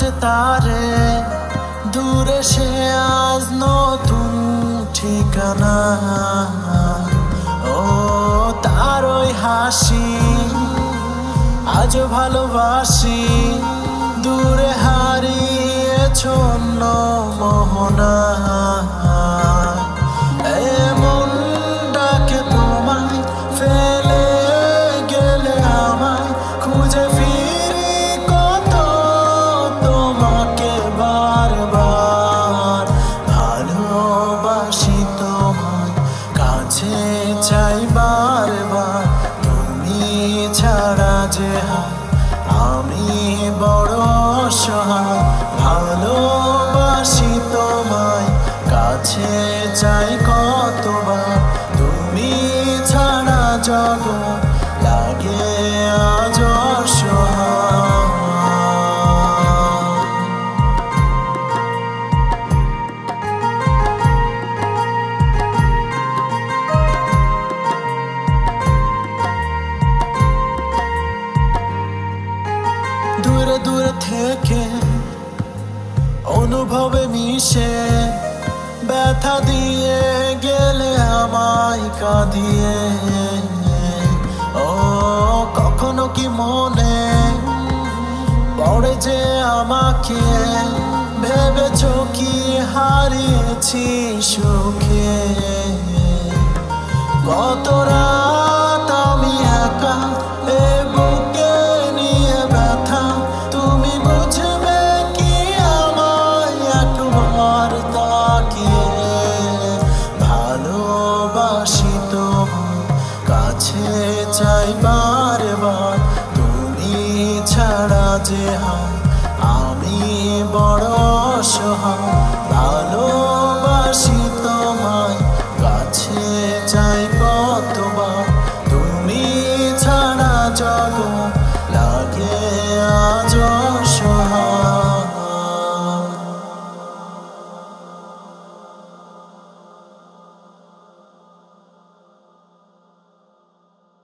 যে তারে দূরে সে আজ নতুন ঠিকানা। ও তার ওই হাসি আজ ভালোবাসি, দূরে হারিয়েছ অন্য মোহনা। এমন ডাকে তোমায় ফেলে গেলে আমায় খুঁজে ফিরি কত তোমাকে বারবার। ভালোবাসি তোমায় কাছে চাই বারবার, তুমি ছাড়া যে আমি বড় অসহায়। ভালোবাসি তোমায় কাছে চাই কতবার, তুমি ছাড়া জগৎ লাগে আজ অসহায়। দূরে দূরে থেকে অনুভবে মিশে ব্যথা দিয়ে গেলে আমায় কাঁদিয়ে। ও কখনো কি মনে পড়ে যে আমাকে ভেবেছ কি হারিয়েছি সুখে। কত রাত আমি একা এ বুকে নিয়ে ব্যথা, তুমি বুঝবে কি আমায় একবার তাকিয়ে। ভালোবাসি তোমায় কাছে চাই বারবার, তুমি ছাড়া যে আমি বড় অসহায়।